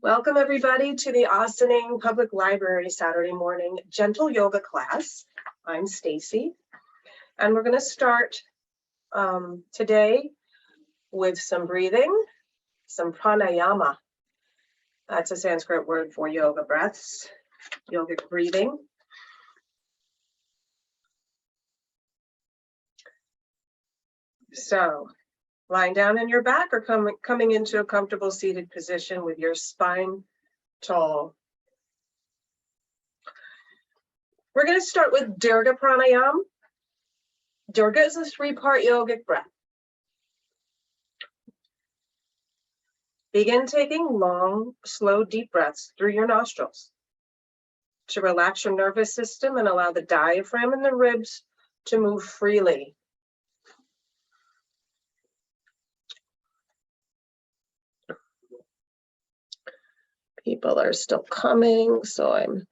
Welcome everybody to the Austining Public Library Saturday morning gentle yoga class. I'm Stacy, and we're going to start today with some breathing, some pranayama. That's a Sanskrit word for yoga breaths, yogic breathing. So, lying down on your back or coming into a comfortable seated position with your spine tall. We're going to start with Dirgha pranayama. Dirgha is a 3-part yogic breath. Begin taking long, slow, deep breaths through your nostrils to relax your nervous system and allow the diaphragm and the ribs to move freely. People are still coming, so I'm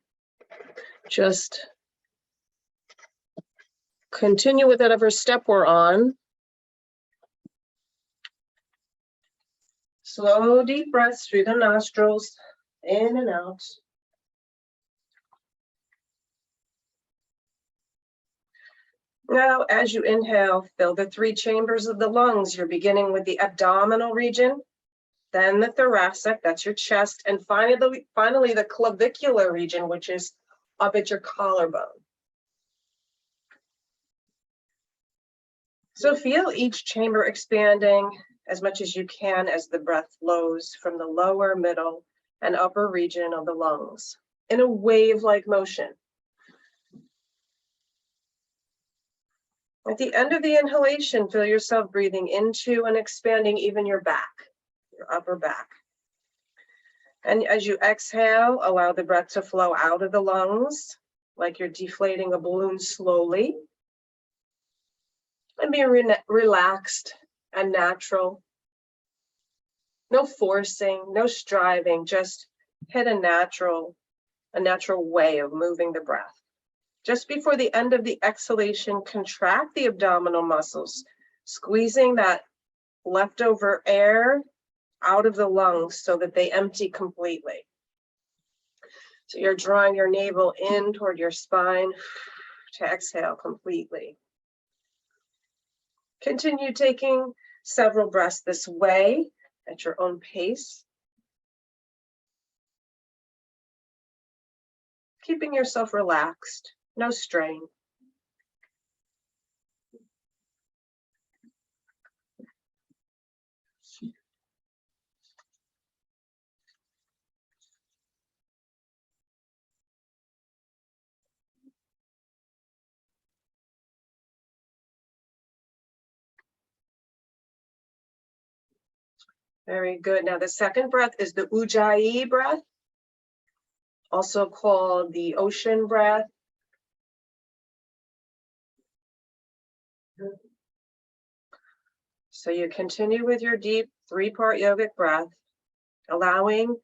just continue with whatever step we're on. Slow, deep breaths through the nostrils, in and out. Now, as you inhale, fill the 3 chambers of the lungs. You're beginning with the abdominal region, then the thoracic, that's your chest, and finally the clavicular region, which is up at your collarbone. So feel each chamber expanding as much as you can as the breath flows from the lower, middle, and upper region of the lungs in a wave-like motion. At the end of the inhalation, feel yourself breathing into and expanding even your back, your upper back. And as you exhale, allow the breath to flow out of the lungs like you're deflating a balloon slowly. And be relaxed and natural. No forcing, no striving, just hit a natural way of moving the breath. Just before the end of the exhalation, contract the abdominal muscles, squeezing that leftover air out of the lungs so that they empty completely. So you're drawing your navel in toward your spine to exhale completely. Continue taking several breaths this way at your own pace. Keeping yourself relaxed, no strain. Very good. Now the second breath is the Ujjayi breath, also called the ocean breath. So you continue with your deep 3-part yogic breath, allowing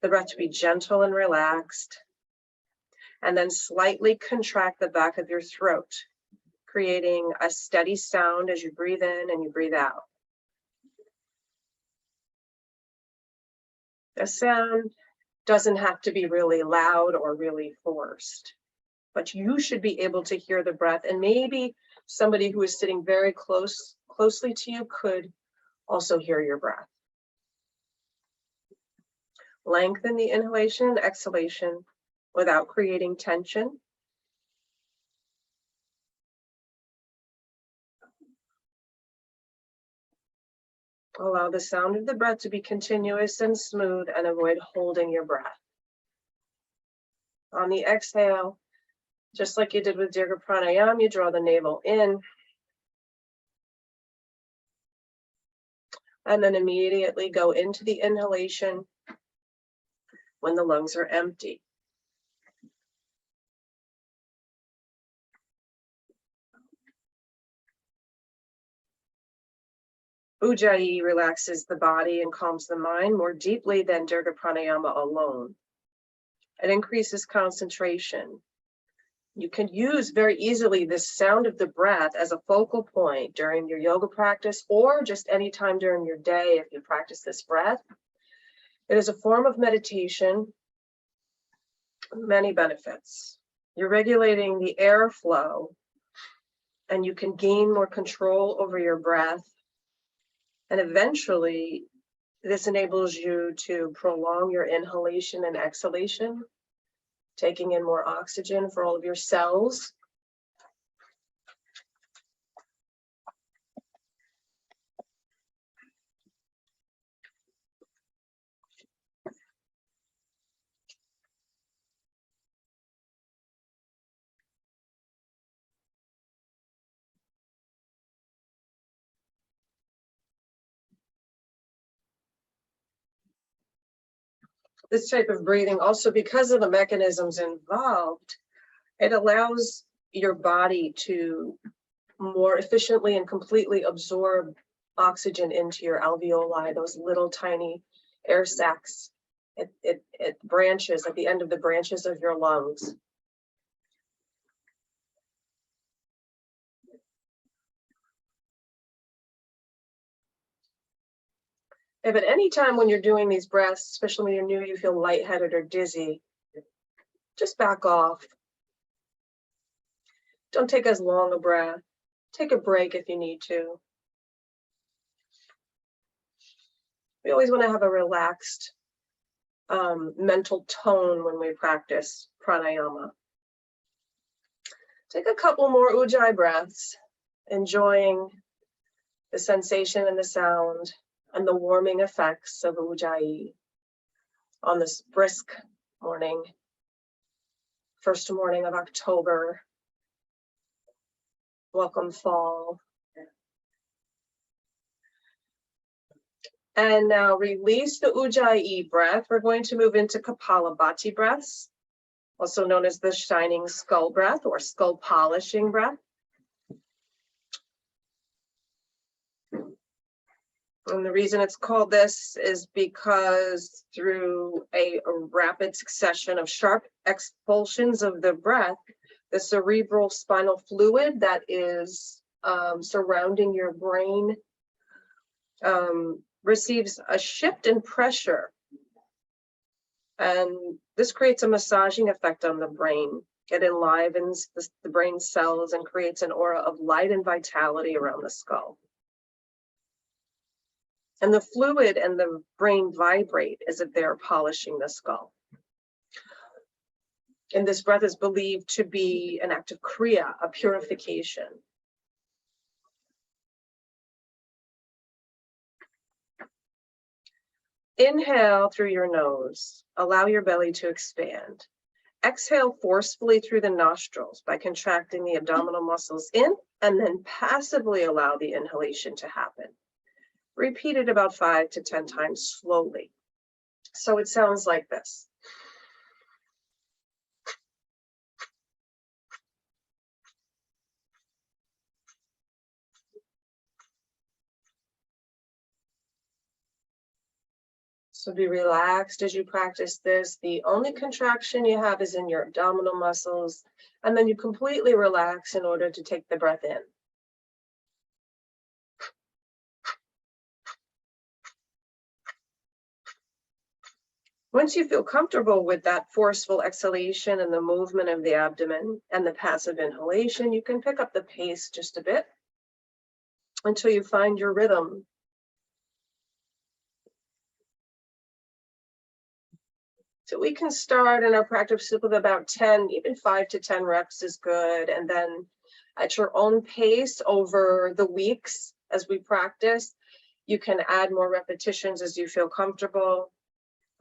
the breath to be gentle and relaxed, and then slightly contract the back of your throat, creating a steady sound as you breathe in and you breathe out. The sound doesn't have to be really loud or really forced, but you should be able to hear the breath, and maybe somebody who is sitting very closely to you could also hear your breath. Lengthen the inhalation and exhalation without creating tension. Allow the sound of the breath to be continuous and smooth, and avoid holding your breath. On the exhale, just like you did with Dirgha pranayama, you draw the navel in, and then immediately go into the inhalation when the lungs are empty. Ujjayi relaxes the body and calms the mind more deeply than Dirgha pranayama alone. It increases concentration. You can use very easily this sound of the breath as a focal point during your yoga practice, or just any time during your day if you practice this breath. It is a form of meditation, many benefits. You're regulating the airflow, and you can gain more control over your breath. And eventually, this enables you to prolong your inhalation and exhalation, taking in more oxygen for all of your cells. This type of breathing, also because of the mechanisms involved, it allows your body to more efficiently and completely absorb oxygen into your alveoli, those little tiny air sacs. It branches at the end of the branches of your lungs. If at any time when you're doing these breaths, especially when you're new, you feel lightheaded or dizzy, just back off. Don't take as long a breath. Take a break if you need to. We always want to have a relaxed mental tone when we practice pranayama. Take a couple more Ujjayi breaths, enjoying the sensation and the sound and the warming effects of Ujjayi on this brisk morning, first morning of October. Welcome fall. And now release the Ujjayi breath. We're going to move into Kapalabhati breaths, also known as the shining skull breath or skull polishing breath. And the reason it's called this is because through a rapid succession of sharp expulsions of the breath, the cerebral spinal fluid that is surrounding your brain receives a shift in pressure. And this creates a massaging effect on the brain. It enlivens the brain cells and creates an aura of light and vitality around the skull. And the fluid and the brain vibrate as if they're polishing the skull. And this breath is believed to be an act of kriya, a purification. Inhale through your nose. Allow your belly to expand. Exhale forcefully through the nostrils by contracting the abdominal muscles in, and then passively allow the inhalation to happen. Repeat it about 5 to 10 times slowly. So it sounds like this. So be relaxed as you practice this. The only contraction you have is in your abdominal muscles, and then you completely relax in order to take the breath in. Once you feel comfortable with that forceful exhalation and the movement of the abdomen and the passive inhalation, you can pick up the pace just a bit until you find your rhythm. So we can start in our practice with about 10, even 5 to 10 reps is good. And then at your own pace over the weeks as we practice, you can add more repetitions as you feel comfortable.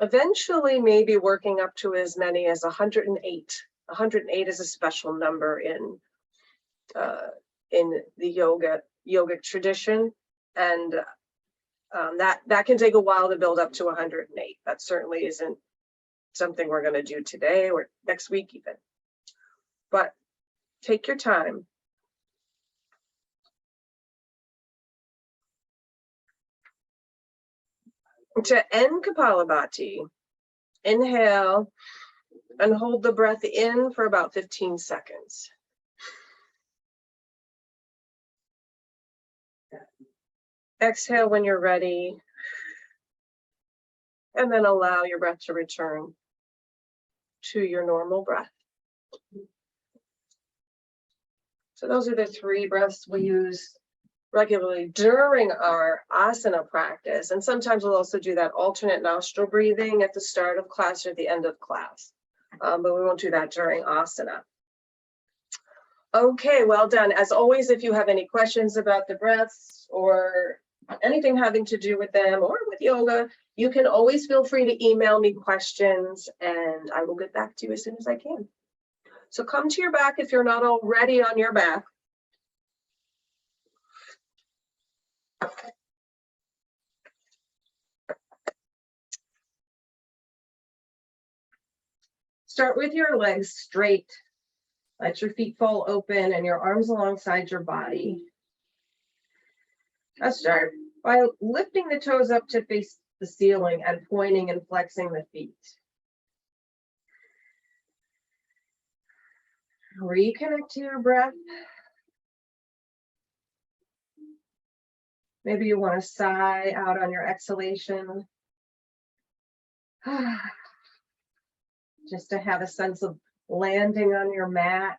Eventually, maybe working up to as many as 108. 108 is a special number in the yogic tradition. And that can take a while to build up to 108. That certainly isn't something we're going to do today or next week even. But take your time. To end Kapalabhati, inhale and hold the breath in for about 15 seconds. Exhale when you're ready. And then allow your breath to return to your normal breath. So those are the 3 breaths we use regularly during our asana practice. And sometimes we'll also do that alternate nostril breathing at the start of class or at the end of class. But we won't do that during asana. Okay, well done. As always, if you have any questions about the breaths or anything having to do with them or with yoga, you can always feel free to email me questions and I will get back to you as soon as I can. So come to your back if you're not already on your back. Start with your legs straight. Let your feet fall open and your arms alongside your body. Now start by lifting the toes up to face the ceiling and pointing and flexing the feet. Reconnect to your breath. Maybe you want to sigh out on your exhalation. Just to have a sense of landing on your mat.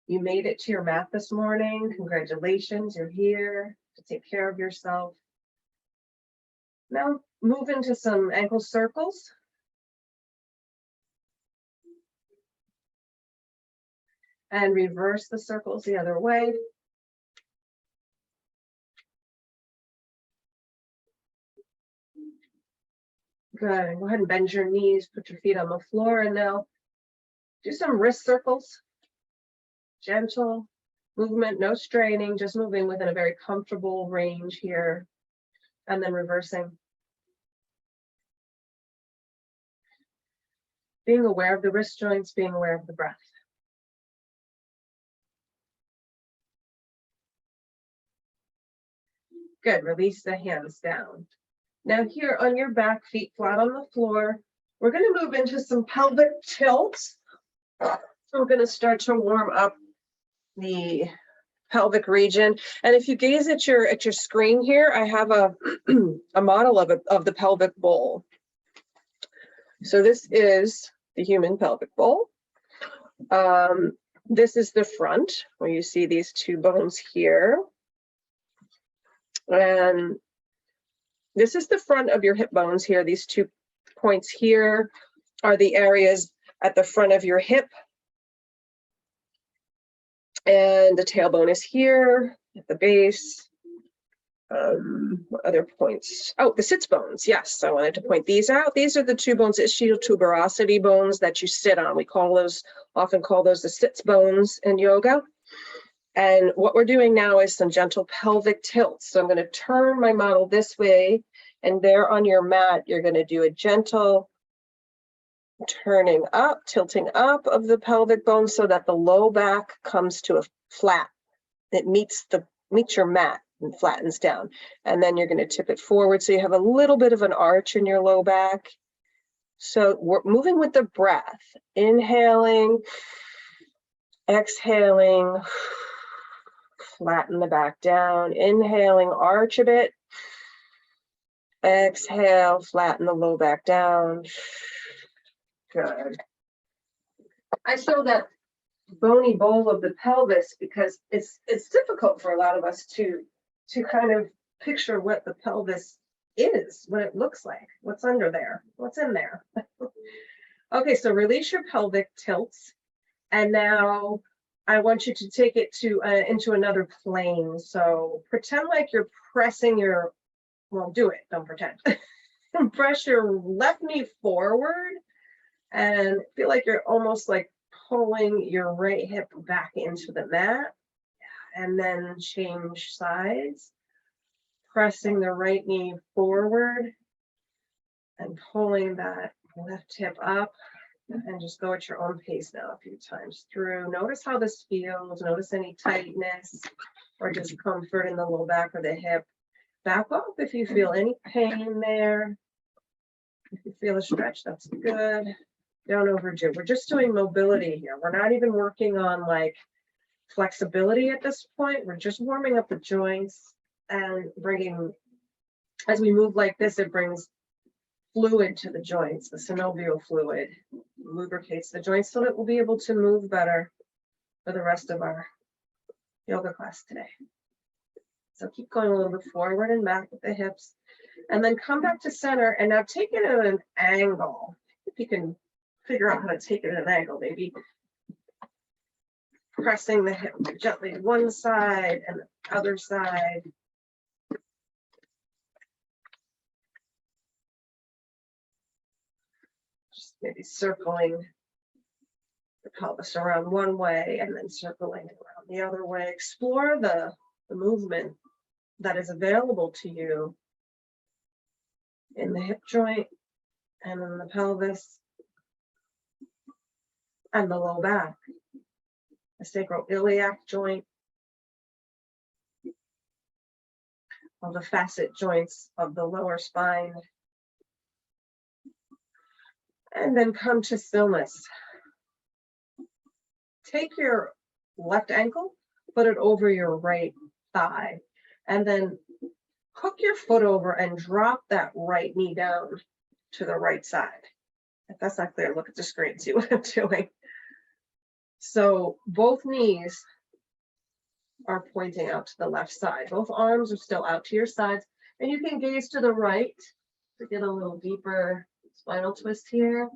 You made it to your mat this morning. Congratulations, you're here to take care of yourself. Now move into some ankle circles. And reverse the circles the other way. Good. Go ahead and bend your knees, put your feet on the floor, and now do some wrist circles. Gentle movement, no straining, just moving within a very comfortable range here. And then reversing. Being aware of the wrist joints, being aware of the breath. Good. Release the hands down. Now here on your back, feet flat on the floor, we're going to move into some pelvic tilts. So we're going to start to warm up the pelvic region. And if you gaze at your screen here, I have a model of the pelvic bowl. So this is the human pelvic bowl. This is the front, where you see these 2 bones here. And this is the front of your hip bones here. These 2 points here are the areas at the front of your hip. And the tailbone is here at the base. What other points? Oh, the sits bones. Yes, I wanted to point these out. These are the 2 bones, ischial tuberosity bones that you sit on. We often call those the sits bones in yoga. And what we're doing now is some gentle pelvic tilts. So I'm going to turn my model this way, and there on your mat, you're going to do a gentle turning up, tilting up of the pelvic bone so that the low back comes to a flat. It meets your mat and flattens down. And then you're going to tip it forward so you have a little bit of an arch in your low back. So we're moving with the breath, inhaling, exhaling, flatten the back down, inhaling, arch a bit, exhale, flatten the low back down. Good. I show that bony bowl of the pelvis because it's difficult for a lot of us to kind of picture what the pelvis is, what it looks like, what's under there, what's in there. Okay, so release your pelvic tilts, and now I want you to take it to into another plane. So pretend like you're pressing your, well, do it, don't pretend. Press your left knee forward and feel like you're almost like pulling your right hip back into the mat, and then change sides, pressing the right knee forward and pulling that left hip up, and just go at your own pace now a few times through. Notice how this feels. Notice any tightness or discomfort in the low back or the hip. Back up if you feel any pain there. If you feel a stretch, that's good. Don't overdo. We're just doing mobility here. We're not even working on like flexibility at this point. We're just warming up the joints and bringing, as we move like this, it brings fluid to the joints. The synovial fluid lubricates the joints so that we'll be able to move better for the rest of our yoga class today. So keep going a little bit forward and back with the hips, and then come back to center. And now take it at an angle. If you can figure out how to take it at an angle, maybe pressing the hip gently to one side and the other side. Just maybe circling the pelvis around one way and then circling around the other way. Explore the movement that is available to you in the hip joint and in the pelvis and the low back, the sacroiliac joint, all the facet joints of the lower spine. And then come to stillness. Take your left ankle, put it over your right thigh, and then hook your foot over and drop that right knee down to the right side. If that's not clear, look at the screen, see what I'm doing. So both knees are pointing out to the left side. Both arms are still out to your sides, and you can gaze to the right to get a little deeper spinal twist here.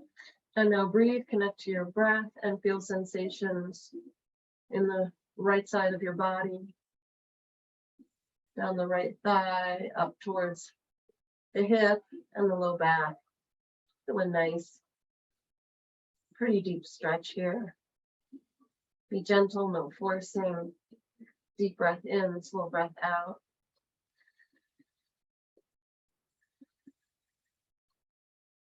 And now breathe, connect to your breath, and feel sensations in the right side of your body, down the right thigh, up towards the hip and the low back. Do a nice, pretty deep stretch here. Be gentle, no forcing. Deep breath in, slow breath out.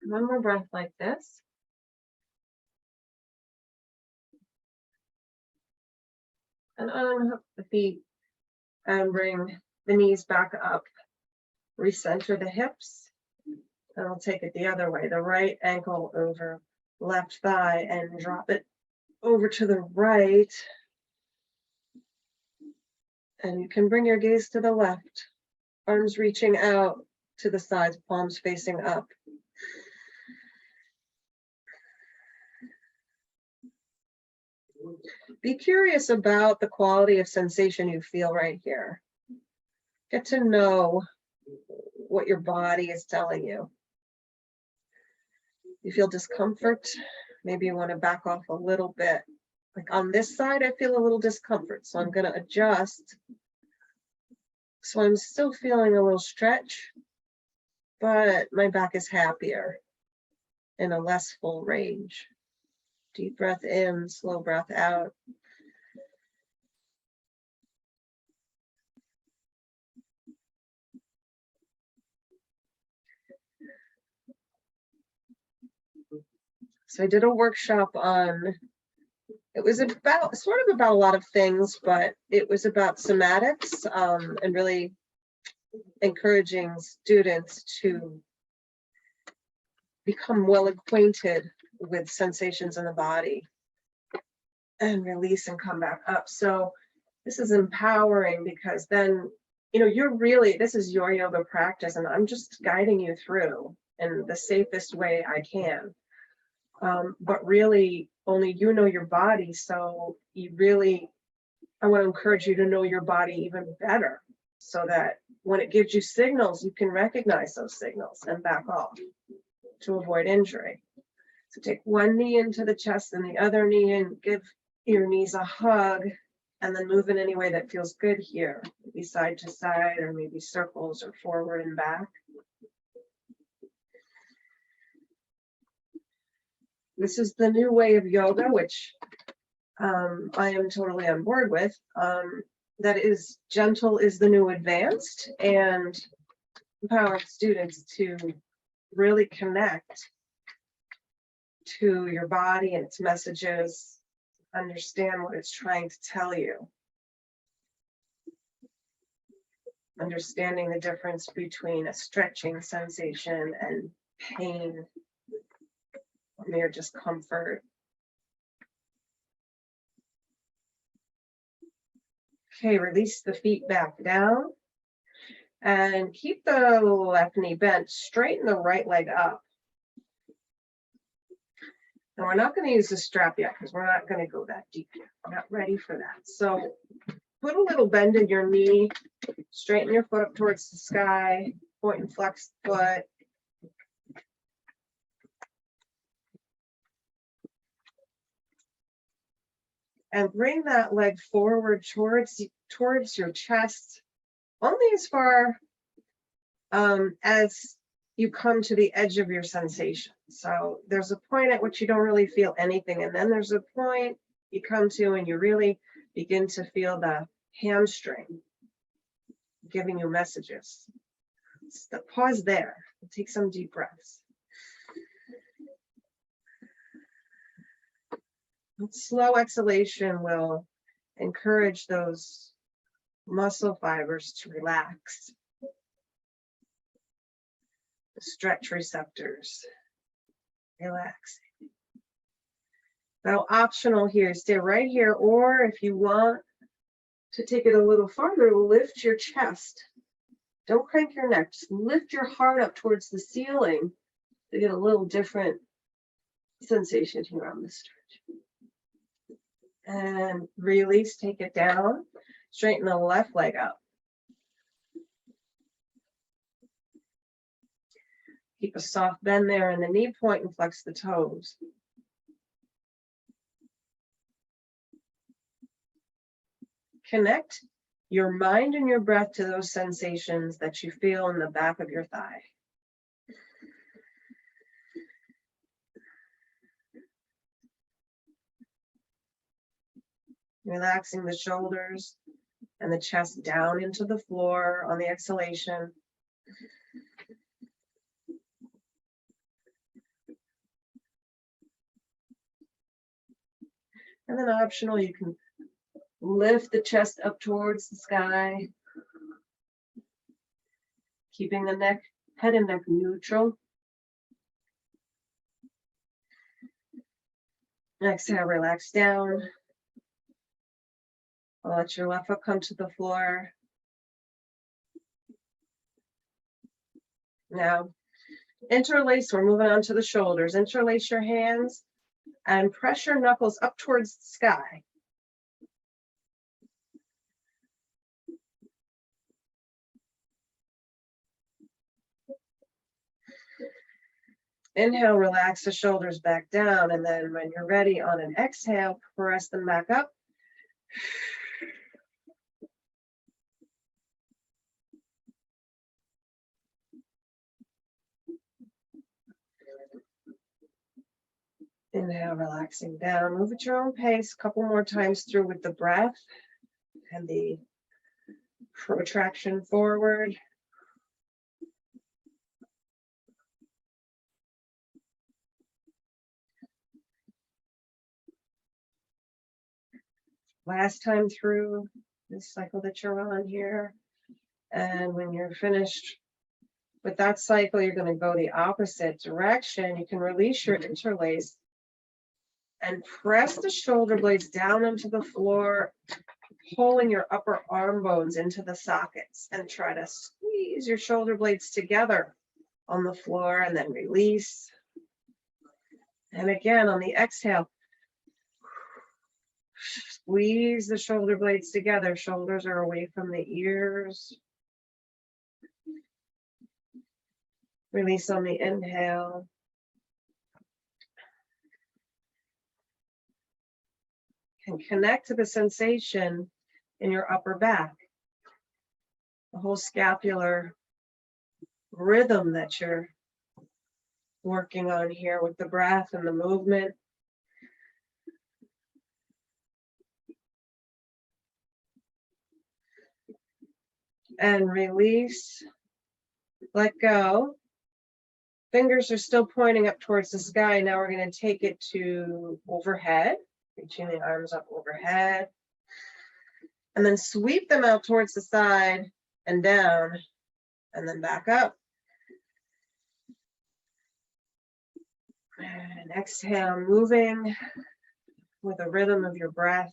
One more breath like this. And unhook the feet and bring the knees back up. Recenter the hips. And I'll take it the other way. The right ankle over left thigh and drop it over to the right. And you can bring your gaze to the left. Arms reaching out to the sides, palms facing up. Be curious about the quality of sensation you feel right here. Get to know what your body is telling you. You feel discomfort, maybe you want to back off a little bit. Like on this side, I feel a little discomfort, so I'm going to adjust. So I'm still feeling a little stretch, but my back is happier in a less full range. Deep breath in, slow breath out. So I did a workshop on, it was about, sort of about a lot of things, but it was about somatics and really encouraging students to become well acquainted with sensations in the body and release and come back up. So this is empowering because then, you know, you're really, this is your yoga practice and I'm just guiding you through in the safest way I can. But really only you know your body. So you really, I want to encourage you to know your body even better so that when it gives you signals, you can recognize those signals and back off to avoid injury. So take one knee into the chest and the other knee in, give your knees a hug, and then move in any way that feels good here, maybe side to side or maybe circles or forward and back. This is the new way of yoga, which I am totally on board with. That is, gentle is the new advanced, and empowering students to really connect to your body and its messages, understand what it's trying to tell you. Understanding the difference between a stretching sensation and pain, or mere discomfort. Okay, release the feet back down And keep the left knee bent, straighten the right leg up. And we're not going to use the strap yet because we're not going to go that deep yet. We're not ready for that. So put a little bend in your knee, straighten your foot up towards the sky, point and flex the foot. And bring that leg forward towards your chest, only as far as you come to the edge of your sensation. So there's a point at which you don't really feel anything, and then there's a point you come to and you really begin to feel the hamstring giving you messages. Pause there and take some deep breaths. Slow exhalation will encourage those muscle fibers to relax. The stretch receptors, relaxing. Now, optional here, stay right here, or if you want to take it a little farther, lift your chest. Don't crank your neck, just lift your heart up towards the ceiling to get a little different sensation here on the stretch. And release, take it down, straighten the left leg up. Keep a soft bend there in the knee point and flex the toes. Connect your mind and your breath to those sensations that you feel in the back of your thigh. Relaxing the shoulders and the chest down into the floor on the exhalation. And then optional, you can lift the chest up towards the sky, keeping the head and neck neutral. Exhale, relax down. Let your left foot come to the floor. Now, interlace, we're moving on to the shoulders. Interlace your hands and press your knuckles up towards the sky. Inhale, relax the shoulders back down, and then when you're ready on an exhale, press them back up. Inhale, relaxing down. Move at your own pace. A couple more times through with the breath and the protraction forward. Last time through this cycle that you're on here. And when you're finished with that cycle, you're going to go the opposite direction. You can release your interlace and press the shoulder blades down into the floor, pulling your upper arm bones into the sockets, and try to squeeze your shoulder blades together on the floor, and then release. And again, on the exhale, squeeze the shoulder blades together. Shoulders are away from the ears. Release on the inhale. And connect to the sensation in your upper back. The whole scapular rhythm that you're working on here with the breath and the movement. And release. Let go. Fingers are still pointing up towards the sky. Now we're going to take it to overhead, reaching the arms up overhead. And then sweep them out towards the side and down, and then back up. And exhale, moving with the rhythm of your breath.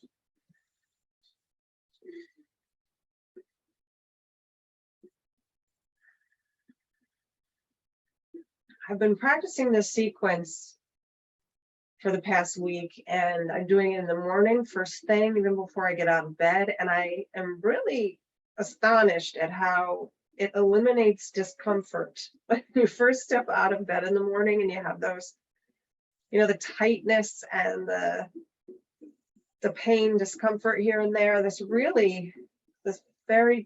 I've been practicing this sequence for the past week, and I'm doing it in the morning, first thing, even before I get out of bed. And I am really astonished at how it eliminates discomfort. When you first step out of bed in the morning and you have those, the tightness and the pain, discomfort here and there, this very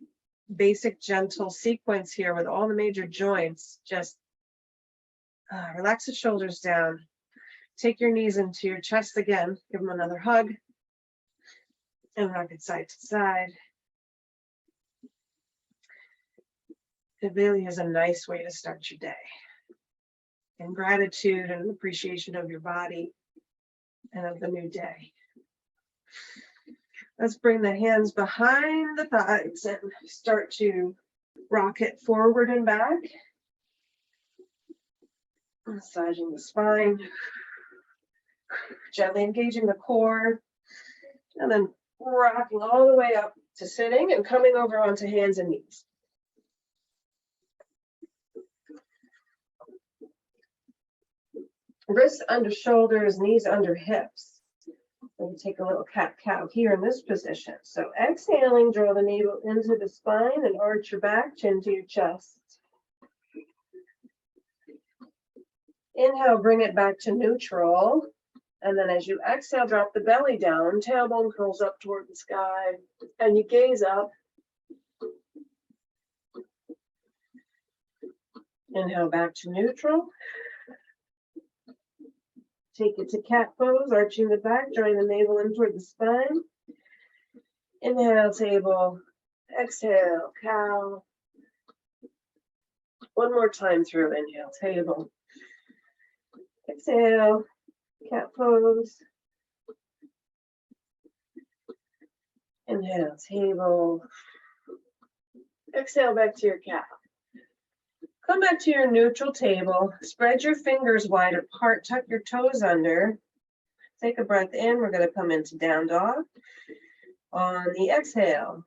basic, gentle sequence here with all the major joints. Just relax the shoulders down. Take your knees into your chest again. Give them another hug. And rock it side to side. It really is a nice way to start your day. In gratitude and appreciation of your body and of the new day. Let's bring the hands behind the thighs and start to rock it forward and back. Massaging the spine. Gently engaging the core. And then rocking all the way up to sitting and coming over onto hands and knees. Wrists under shoulders, knees under hips. We'll take a little cat-cow here in this position. So exhaling, draw the navel into the spine and arch your back, chin to your chest. Inhale, bring it back to neutral. And then as you exhale, drop the belly down, tailbone curls up toward the sky, and you gaze up. Inhale, back to neutral. Take it to cat pose, arching the back, drawing the navel in toward the spine. Inhale, table. Exhale, cow. One more time through. Inhale, table. Exhale, cat pose. Inhale, table. Exhale, back to your cow. Come back to your neutral table. Spread your fingers wide apart. Tuck your toes under. Take a breath in. We're going to come into down dog. On the exhale,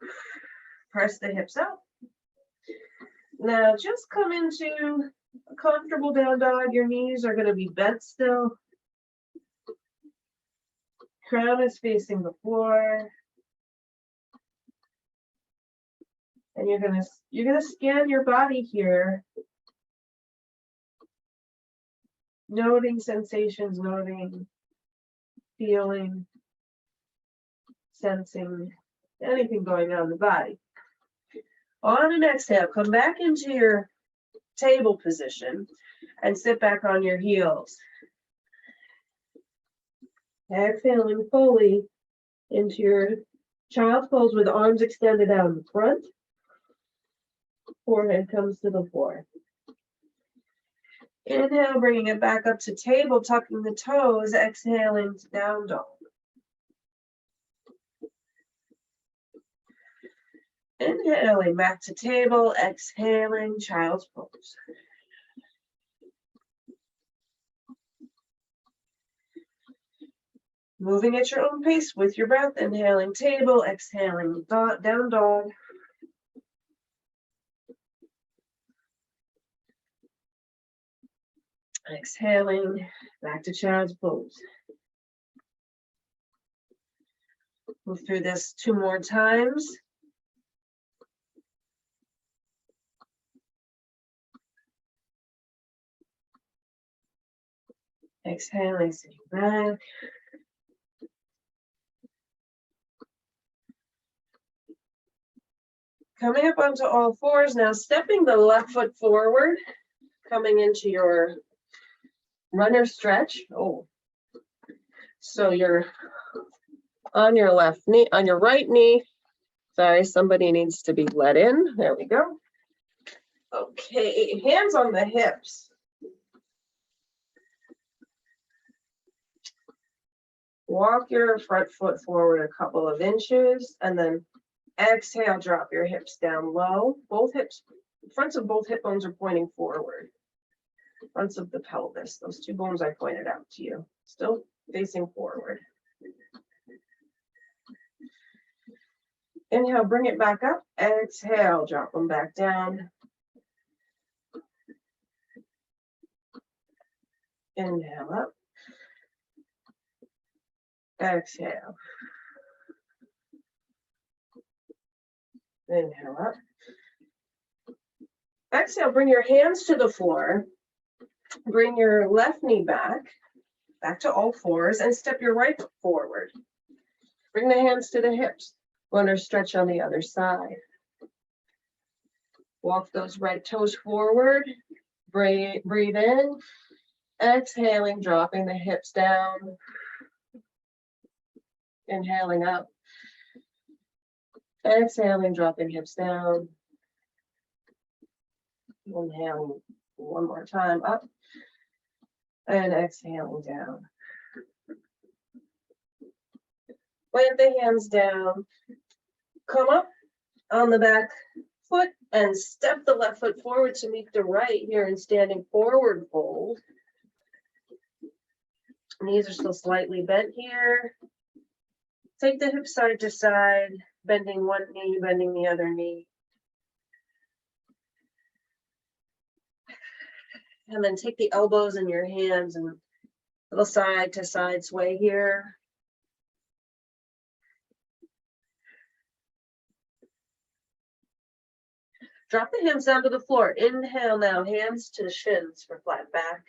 press the hips up. Now just come into a comfortable down dog. Your knees are going to be bent still. Crown is facing the floor. And you're gonna scan your body here. Noting sensations, noting, feeling, sensing, anything going on in the body. On an exhale, come back into your table position and sit back on your heels. Exhaling fully into your child's pose with arms extended out in front. Forehead comes to the floor. Inhale, bringing it back up to table, tucking the toes, exhaling to down dog. Inhaling back to table, exhaling, child's pose. Moving at your own pace with your breath, inhaling table, exhaling down dog. Exhaling, back to child's pose. Move through this 2 more times. Exhaling, sitting back. Coming up onto all fours, now stepping the left foot forward, coming into your runner stretch. Oh, so you're on your left knee, on your right knee. Sorry, somebody needs to be let in. There we go. Okay, hands on the hips. Walk your front foot forward a couple of inches and then exhale, drop your hips down low. Both hips, fronts of both hip bones are pointing forward. Fronts of the pelvis, those 2 bones I pointed out to you, still facing forward. Inhale, bring it back up. Exhale, drop them back down. Inhale up. Exhale. Inhale up. Exhale, bring your hands to the floor. Bring your left knee back to all fours, and step your right foot forward. Bring the hands to the hips. We're going to stretch on the other side. Walk those right toes forward. Breathe in. Exhaling, dropping the hips down. Inhaling up. Exhaling, dropping hips down. Inhaling one more time up. And exhaling down. Plant the hands down. Come up on the back foot and step the left foot forward to meet the right here in standing forward fold. Knees are still slightly bent here. Take the hips side to side, bending one knee, bending the other knee. And then take the elbows in your hands and little side to side sway here. Drop the hands down to the floor. Inhale now, hands to the shins for flat back.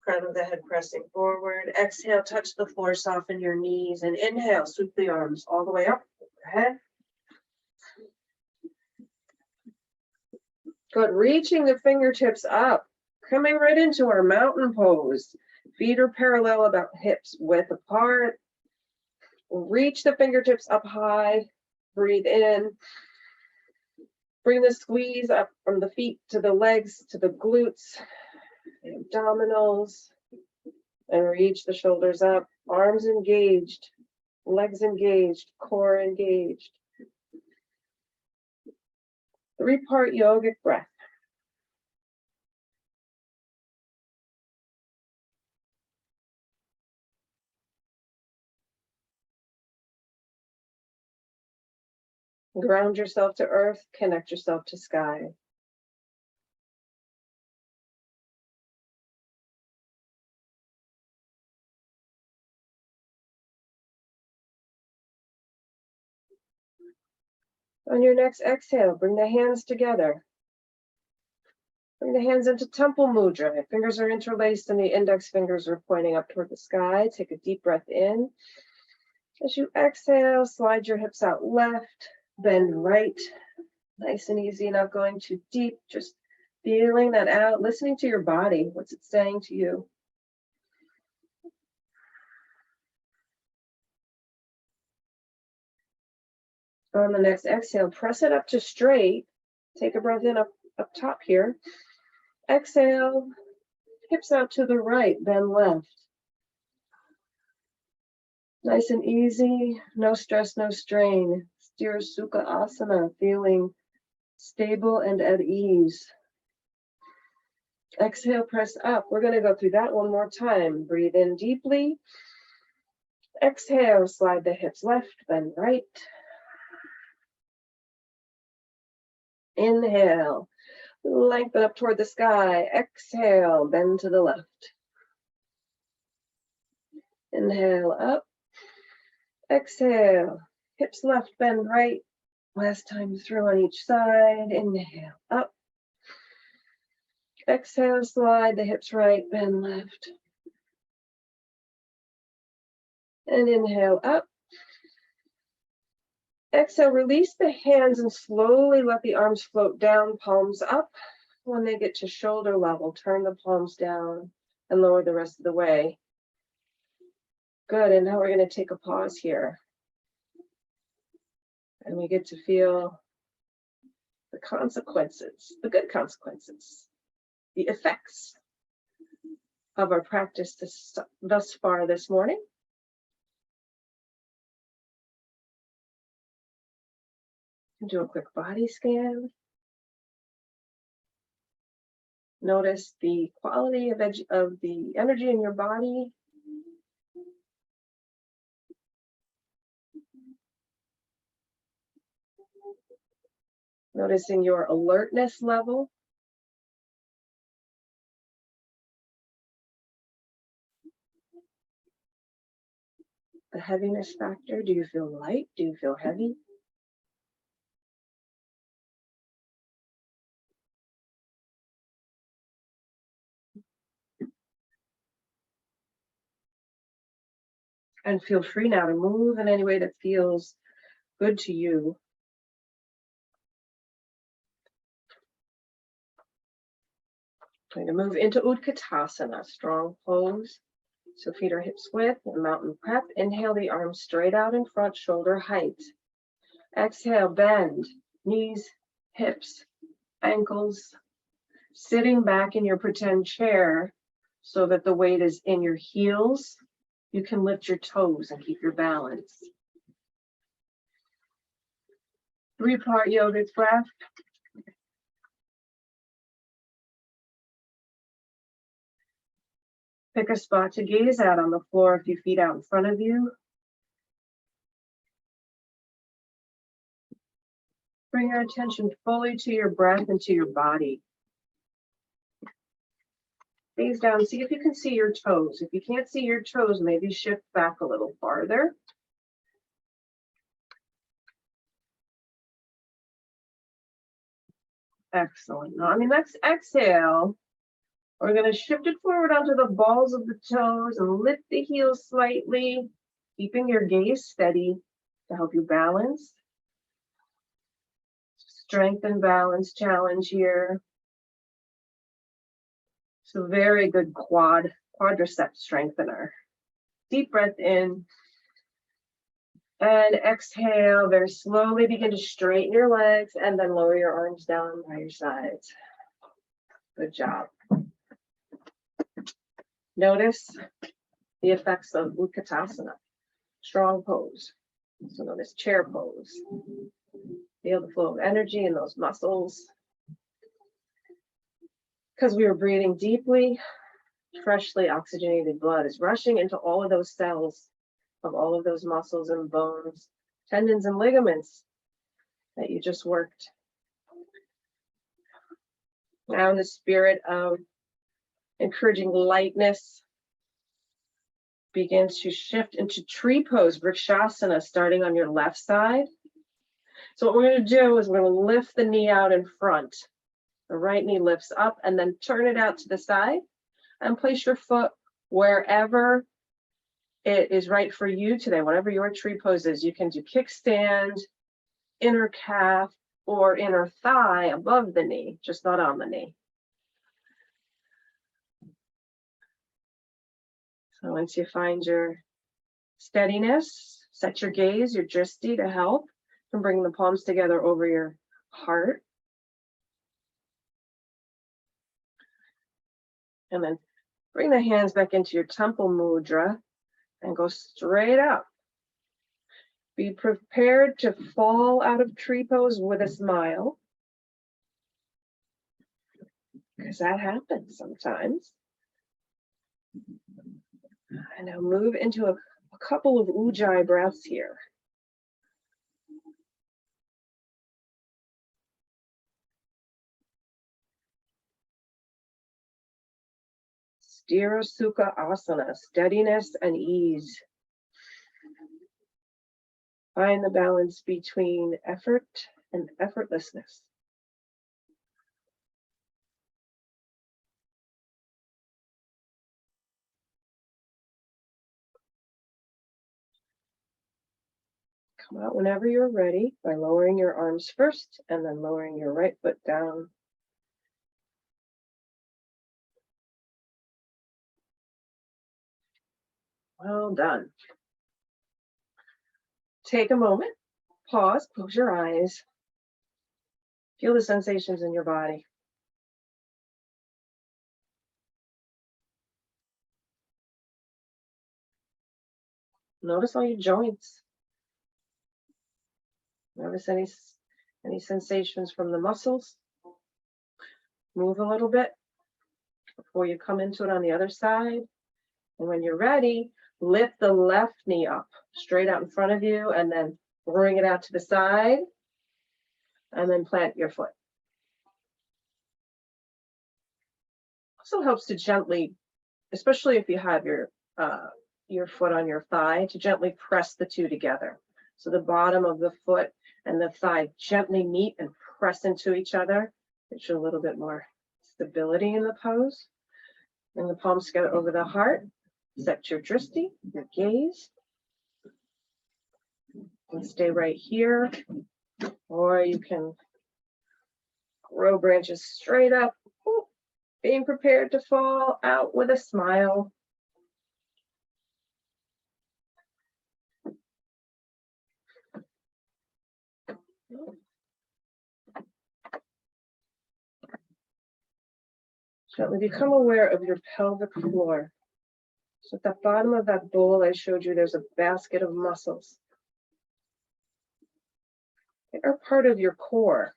Crown of the head pressing forward. Exhale, touch the floor, soften your knees. And inhale, sweep the arms all the way up overhead. Good, reaching the fingertips up. Coming right into our mountain pose. Feet are parallel about hips width apart. Reach the fingertips up high. Breathe in. Bring the squeeze up from the feet to the legs, to the glutes, the abdominals, and reach the shoulders up. Arms engaged, legs engaged, core engaged. 3-part yogic breath. Ground yourself to earth, connect yourself to sky. On your next exhale, bring the hands together. Bring the hands into temple mudra. Your fingers are interlaced and the index fingers are pointing up toward the sky. Take a deep breath in. As you exhale, slide your hips out left, bend right. Nice and easy, not going too deep, just feeling that out, listening to your body. What's it saying to you? On the next exhale, press it up to straight. Take a breath in up top here. Exhale, hips out to the right, bend left. Nice and easy, no stress, no strain. Steer Sukha Asana, feeling stable and at ease. Exhale, press up. We're going to go through that one more time. Breathe in deeply. Exhale, slide the hips left, bend right. Inhale, lengthen up toward the sky. Exhale, bend to the left. Inhale, up. Exhale, hips left, bend right. Last time through on each side. Inhale, up. Exhale, slide the hips right, bend left. And inhale, up. Exhale, release the hands and slowly let the arms float down, palms up. When they get to shoulder level, turn the palms down and lower the rest of the way. Good, and now we're going to take a pause here. And we get to feel the consequences, the good consequences, the effects of our practice thus far this morning. Do a quick body scan. Notice the quality of the energy in your body. Noticing your alertness level. a heaviness factor? Do you feel light? Do you feel heavy? And feel free now to move in any way that feels good to you. Going to move into Utkatasana, strong pose. So feet are hips width, and mountain prep. Inhale the arms straight out in front, shoulder height. Exhale, bend, knees, hips, ankles. Sitting back in your pretend chair so that the weight is in your heels. You can lift your toes and keep your balance. 3-part yogic breath. Pick a spot to gaze at on the floor, a few feet out in front of you. Bring your attention fully to your breath and to your body. Gaze down, see if you can see your toes. If you can't see your toes, maybe shift back a little farther. Excellent. Now on the next exhale, we're going to shift it forward onto the balls of the toes and lift the heels slightly, keeping your gaze steady to help you balance. Strength and balance challenge here. So very good quadricep strengthener. Deep breath in. And exhale, very slowly begin to straighten your legs and then lower your arms down by your sides. Good job. Notice the effects of Utkatasana, strong pose. So notice chair pose. Feel the flow of energy in those muscles. Because we are breathing deeply, freshly oxygenated blood is rushing into all of those cells of all of those muscles and bones, tendons and ligaments that you just worked. Now in the spirit of encouraging lightness, begins to shift into tree pose, Vrikshasana, starting on your left side. So what we're going to do is we're going to lift the knee out in front. The right knee lifts up and then turn it out to the side and place your foot wherever it is right for you today, whatever your tree pose is. You can do kickstand, inner calf, or inner thigh above the knee, just not on the knee. So once you find your steadiness, set your gaze, your drishti to help, and bring the palms together over your heart. And then bring the hands back into your temple mudra and go straight up. Be prepared to fall out of tree pose with a smile, because that happens sometimes. And now move into a couple of Ujjayi breaths here. Sthira Sukha Asana, steadiness and ease. Find the balance between effort and effortlessness. Come out whenever you're ready by lowering your arms first and then lowering your right foot down. Well done. Take a moment, pause, close your eyes. Feel the sensations in your body. Notice all your joints. Notice any sensations from the muscles. Move a little bit before you come into it on the other side. And when you're ready, lift the left knee up straight out in front of you and then bring it out to the side and then plant your foot. Also helps to gently, especially if you have your your foot on your thigh to gently press the two together. So the bottom of the foot and the thigh gently meet and press into each other. Get you a little bit more stability in the pose. Bring the palms together over the heart. Set your drishti, your gaze. And stay right here. Or you can grow branches straight up. Being prepared to fall out with a smile. Gently become aware of your pelvic floor. So at the bottom of that bowl I showed you, there's a basket of muscles. They are part of your core.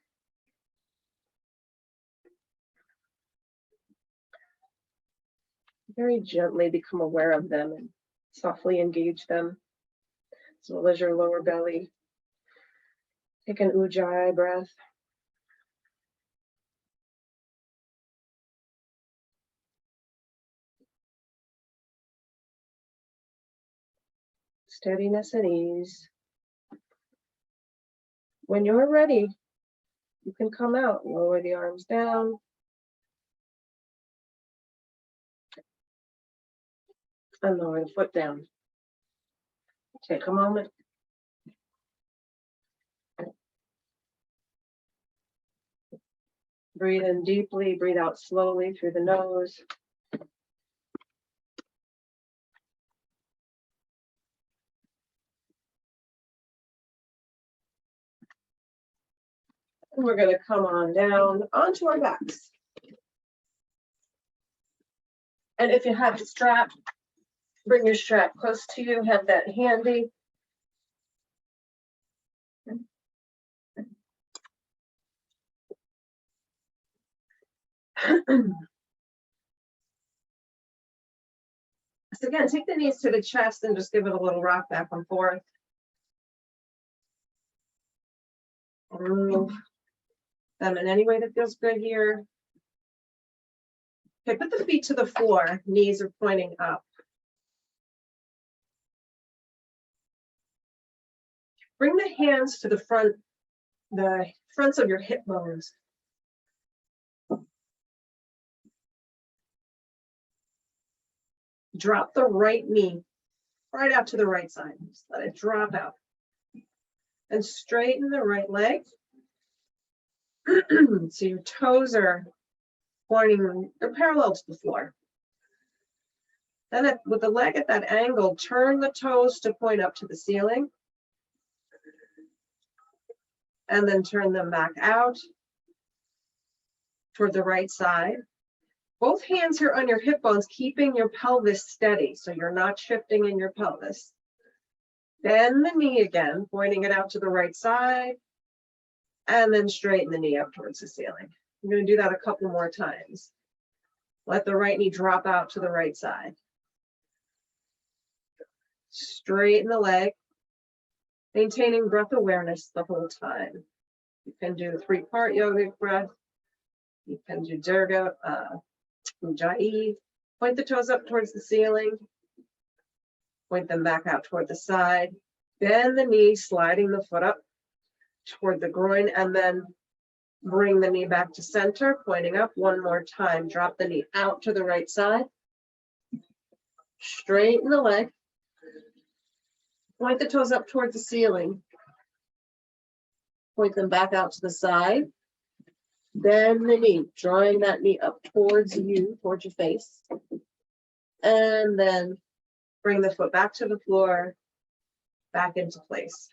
Very gently become aware of them and softly engage them, as well as your lower belly. Take an Ujjayi breath. Steadiness and ease. When you're ready, you can come out. Lower the arms down. And lower the foot down. Take a moment. Breathe in deeply, breathe out slowly through the nose. And we're going to come on down onto our backs. And if you have a strap, bring your strap close to you, have that handy. So again, take the knees to the chest and just give it a little rock back and forth. Move them in any way that feels good here. Okay, put the feet to the floor, knees are pointing up. Bring the hands to the fronts of your hip bones. Drop the right knee right out to the right side. Just let it drop out. And straighten the right leg. So your toes are pointing, they're parallel to the floor. Then with the leg at that angle, turn the toes to point up to the ceiling. And then turn them back out toward the right side. Both hands here on your hip bones, keeping your pelvis steady, so you're not shifting in your pelvis. Bend the knee again, pointing it out to the right side, and then straighten the knee up towards the ceiling. I'm going to do that a couple more times. Let the right knee drop out to the right side. Straighten the leg, maintaining breath awareness the whole time. You can do the 3-part yogic breath. You can do Dirgha, Ujjayi. Point the toes up towards the ceiling. Point them back out toward the side. Bend the knee, sliding the foot up toward the groin, and then bring the knee back to center, pointing up one more time. Drop the knee out to the right side. Straighten the leg. Point the toes up toward the ceiling. Point them back out to the side. Bend the knee, drawing that knee up towards you, towards your face. And then bring the foot back to the floor, back into place.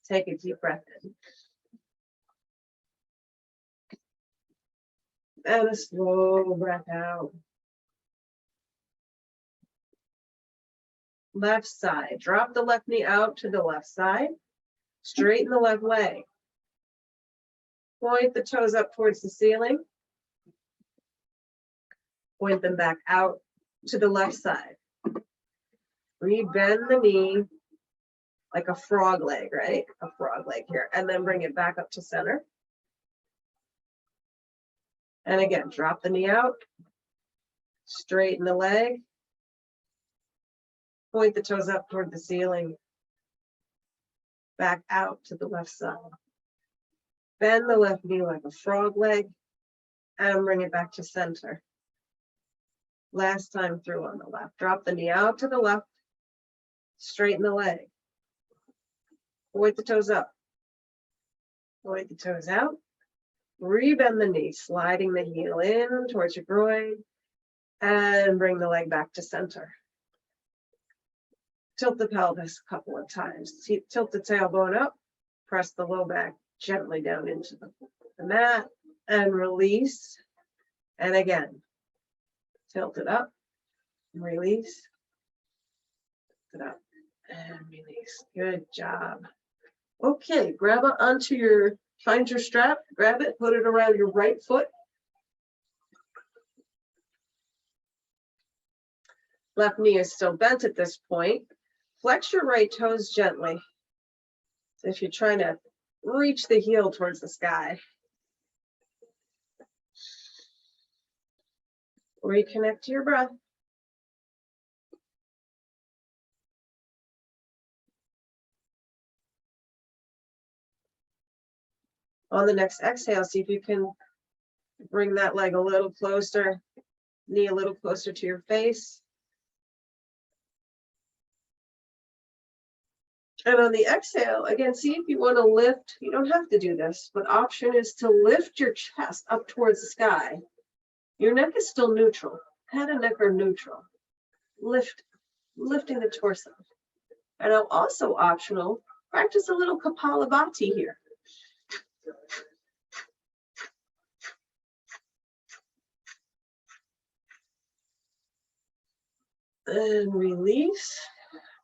Take a deep breath in. And a slow breath out. Left side, drop the left knee out to the left side. Straighten the left leg. Point the toes up towards the ceiling. Point them back out to the left side. Re-bend the knee like a frog leg, right? A frog leg here. And then bring it back up to center. And again, drop the knee out. Straighten the leg. Point the toes up toward the ceiling. Back out to the left side. Bend the left knee like a frog leg and bring it back to center. Last time through on the left. Drop the knee out to the left. Straighten the leg. Point the toes up. Point the toes out. Rebend the knee, sliding the heel in towards your groin and bring the leg back to center. Tilt the pelvis a couple of times. Tilt the tailbone up. Press the low back gently down into the mat and release. And again, tilt it up, release, tilt it up and release. Good job. Okay, grab it onto your, find your strap, grab it, put it around your right foot. Left knee is still bent at this point. Flex your right toes gently. If you're trying to reach the heel towards the sky. Reconnect to your breath. On the next exhale, see if you can bring that leg a little closer, knee a little closer to your face. And on the exhale, again, see if you want to lift. You don't have to do this, but option is to lift your chest up towards the sky. Your neck is still neutral. Head and neck are neutral. Lifting the torso. And now also optional, practice a little Kapalabhati here. And release,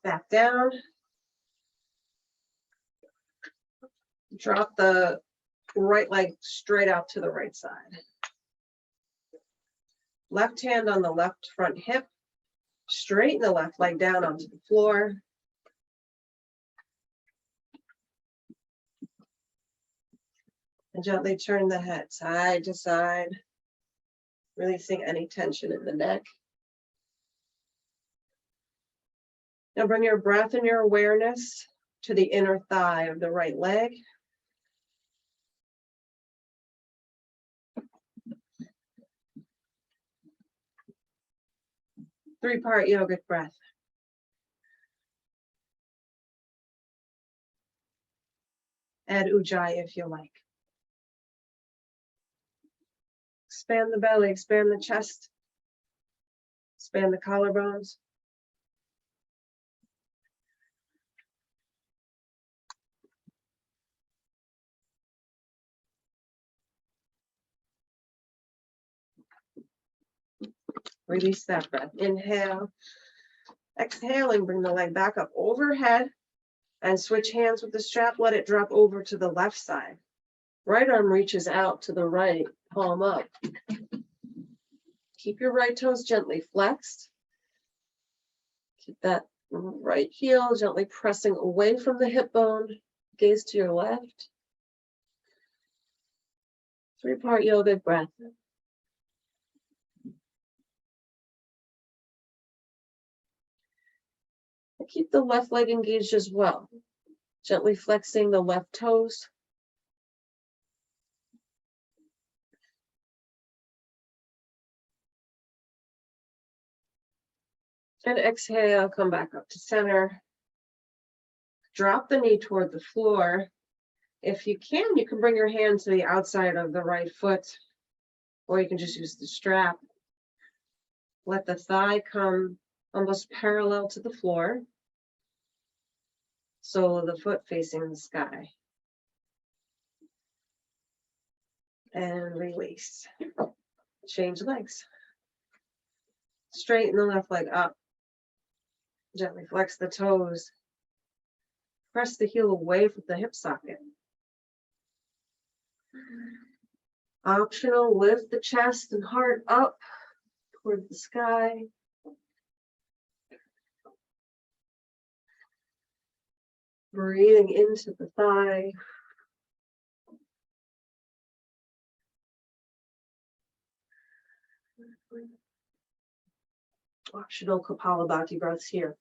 back down. Drop the right leg straight out to the right side. Left hand on the left front hip. Straighten the left leg down onto the floor. And gently turn the head side to side, releasing any tension in the neck. Now bring your breath and your awareness to the inner thigh of the right leg. Three-part yogic breath. Add Ujjayi if you like. Expand the belly, expand the chest, expand the collarbones. Release that breath. Inhale. Exhaling, bring the leg back up overhead and switch hands with the strap. Let it drop over to the left side. Right arm reaches out to the right, palm up. Keep your right toes gently flexed. Keep that right heel gently pressing away from the hip bone. Gaze to your left. Three-part yogic breath. And keep the left leg engaged as well. Gently flexing the left toes. And exhale, come back up to center. Drop the knee toward the floor. If you can bring your hand to the outside of the right foot, or you can just use the strap. Let the thigh come almost parallel to the floor. Sole of the foot facing the sky. And release. Change legs. Straighten the left leg up. Gently flex the toes. Press the heel away from the hip socket. Optional, lift the chest and heart up toward the sky. Breathing into the thigh. Optional Kapalabhati breaths here.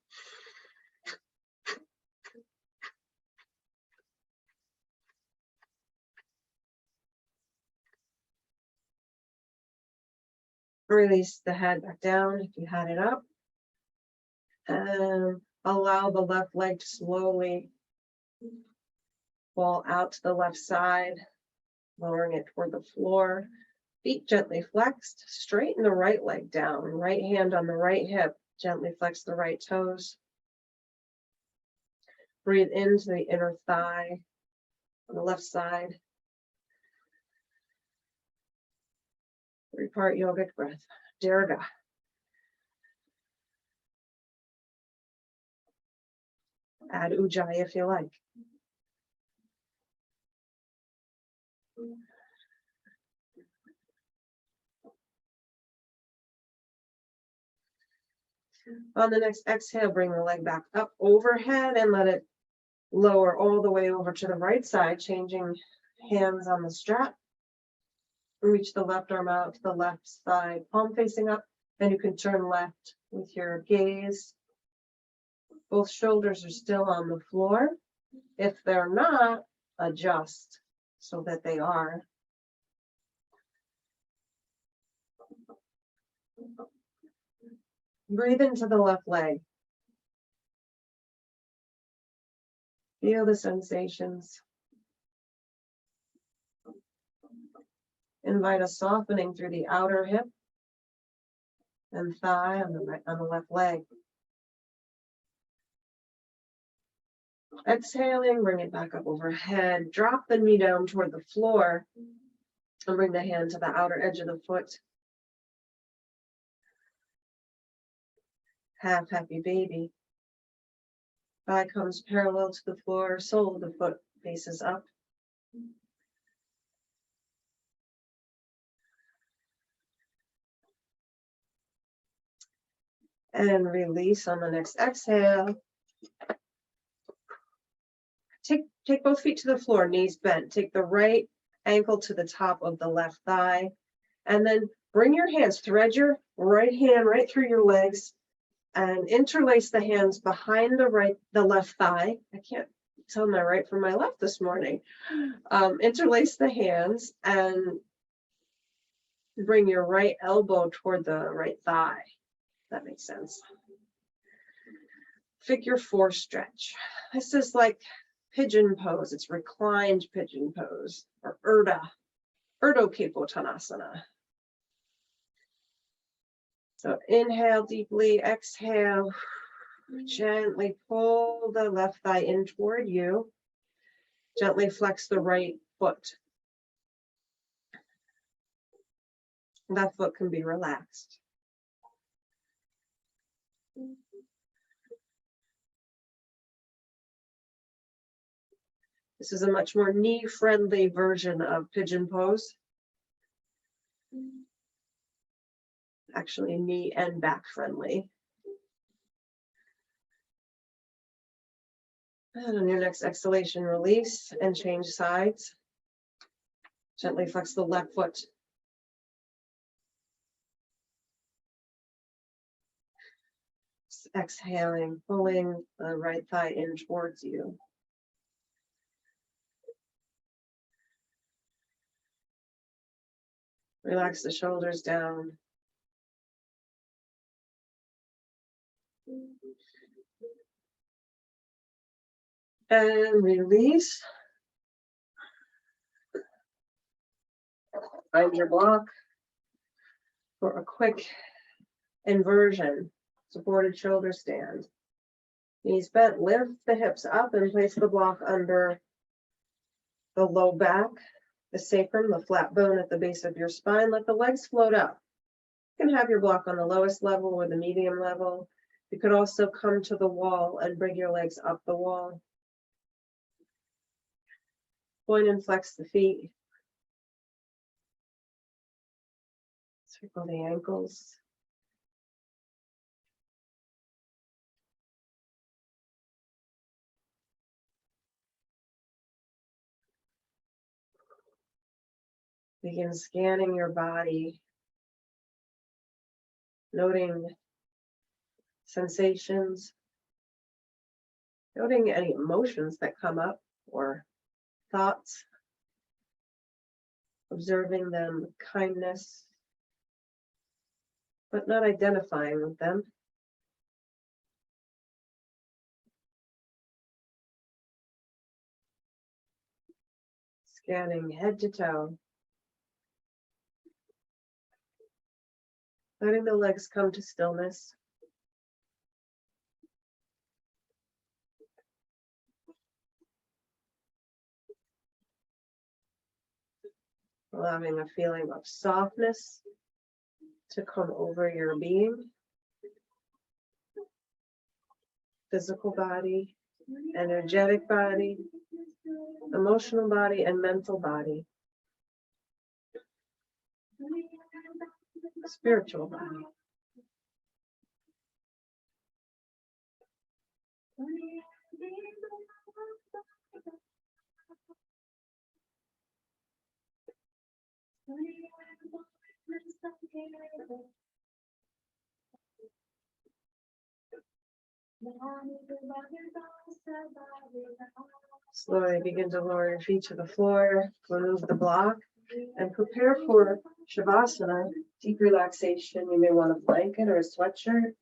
Release the head back down if you had it up. And allow the left leg to slowly fall out to the left side, lowering it toward the floor. Feet gently flexed. Straighten the right leg down. Right hand on the right hip. Gently flex the right toes. Breathe into the inner thigh on the left side. 3-part yogic breath. Dirgha. Add Ujjayi if you like. On the next exhale, bring the leg back up overhead and let it lower all the way over to the right side, changing hands on the strap. Reach the left arm out to the left side, palm facing up, and you can turn left with your gaze. Both shoulders are still on the floor. If they're not, adjust so that they are. Breathe into the left leg. Feel the sensations. Invite a softening through the outer hip and thigh on the left leg. Exhaling, bring it back up overhead. Drop the knee down toward the floor and bring the hand to the outer edge of the foot. Half happy baby. Thigh comes parallel to the floor, sole of the foot faces up. And release on the next exhale. Take both feet to the floor, knees bent. Take the right ankle to the top of the left thigh. And then bring your hands, thread your right hand right through your legs and interlace the hands behind the left thigh. I can't tell my right from my left this morning. Interlace the hands and bring your right elbow toward the right thigh. That makes sense. Figure 4 stretch. This is like pigeon pose. It's reclined pigeon pose, or Urdhva Kapotanasana. So inhale deeply, exhale. Gently pull the left thigh in toward you. Gently flex the right foot. That foot can be relaxed. This is a much more knee-friendly version of pigeon pose. Actually, knee and back friendly. And on your next exhalation, release and change sides. Gently flex the left foot. Exhaling, pulling the right thigh in towards you. Relax the shoulders down. And release. Find your block for a quick inversion. Supported shoulder stand. Knees bent, lift the hips up and place the block under the low back, the sacrum, the flat bone at the base of your spine. Let the legs float up. You can have your block on the lowest level or the medium level. You could also come to the wall and bring your legs up the wall. Point and flex the feet. Circle the ankles. Begin scanning your body, noting sensations, noting any emotions that come up or thoughts, observing them with kindness, but not identifying with them. Scanning head to toe. Letting the legs come to stillness. Allowing a feeling of softness to come over your being. Physical body, energetic body, emotional body, and mental body. Spiritual body. Slowly begin to lower your feet to the floor, remove the block, and prepare for Shavasana, deep relaxation. You may want a blanket or a sweatshirt.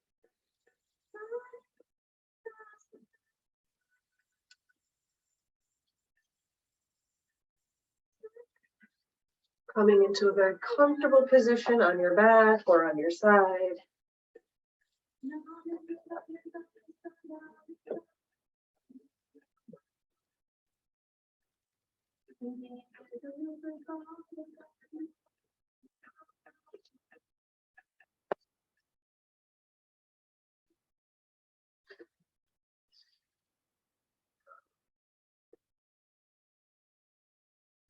Coming into a very comfortable position on your back or on your side.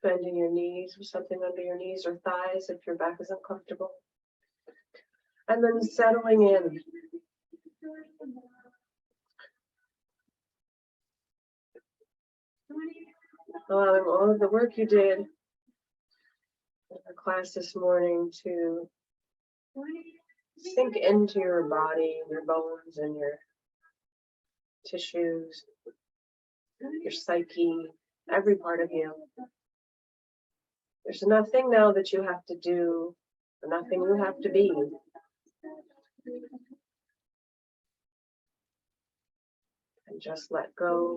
Bending your knees with something under your knees or thighs if your back is uncomfortable. And then settling in. Allowing all of the work you did in the class this morning to sink into your body, your bones, and your tissues, your psyche, every part of you. There's nothing now that you have to do, nothing you have to be. And just let go.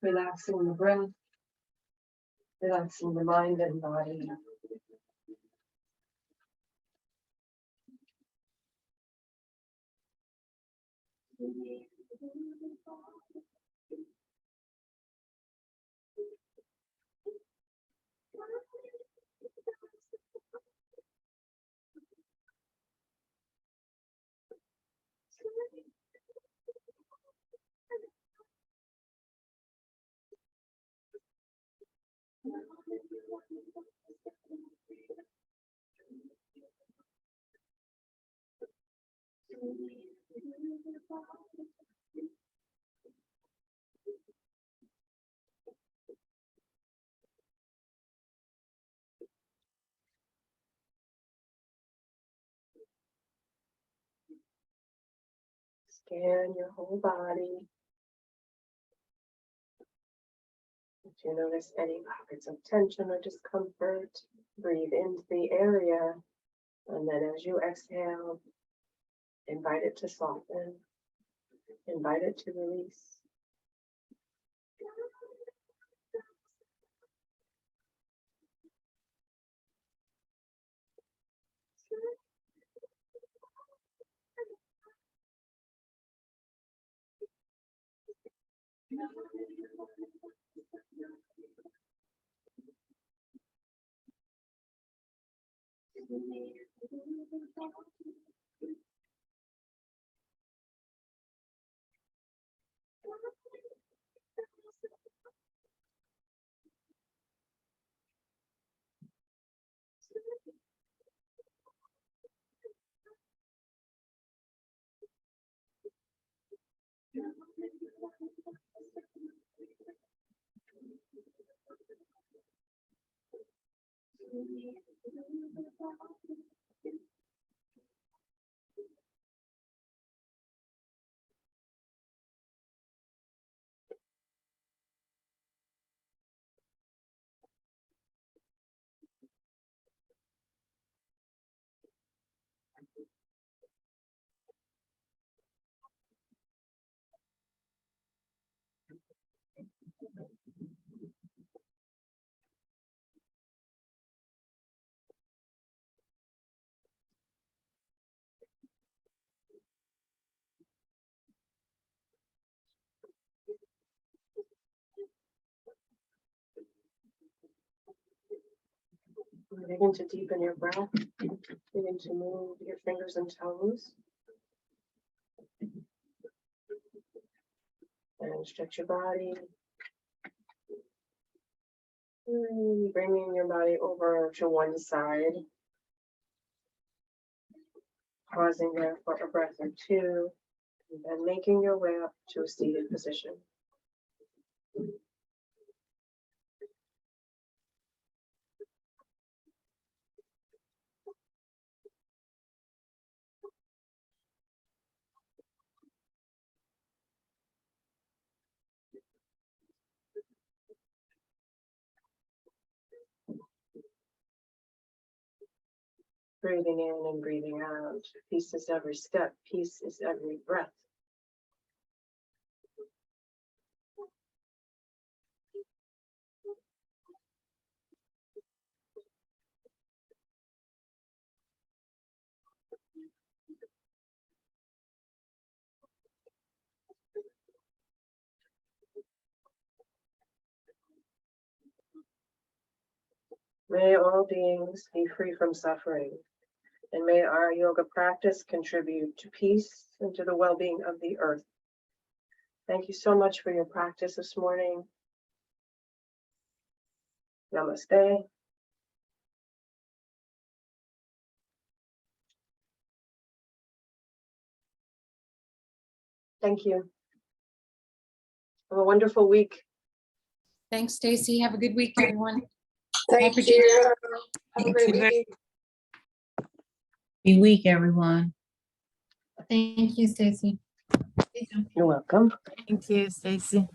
Relaxing the breath, relaxing the mind and body. Scan your whole body. If you notice any pockets of tension or discomfort, breathe into the area, and then as you exhale, invite it to soften, invite it to release. Begin to deepen your breath. Begin to move your fingers and toes. And stretch your body. And bringing your body over to one side. Pausing there for a breath or two. And then making your way up to a seated position. Breathing in and breathing out. Peace is every step. Peace is every breath. May all beings be free from suffering, and may our yoga practice contribute to peace and to the well-being of the earth. Thank you so much for your practice this morning. Namaste. Thank you. Have a wonderful week. Thanks, Stacy. Have a good week, everyone. Thank Virginia. you. Have a Thank great you. week. Happy week, everyone. Thank you, Stacy. You're welcome. Thank you, Stacy.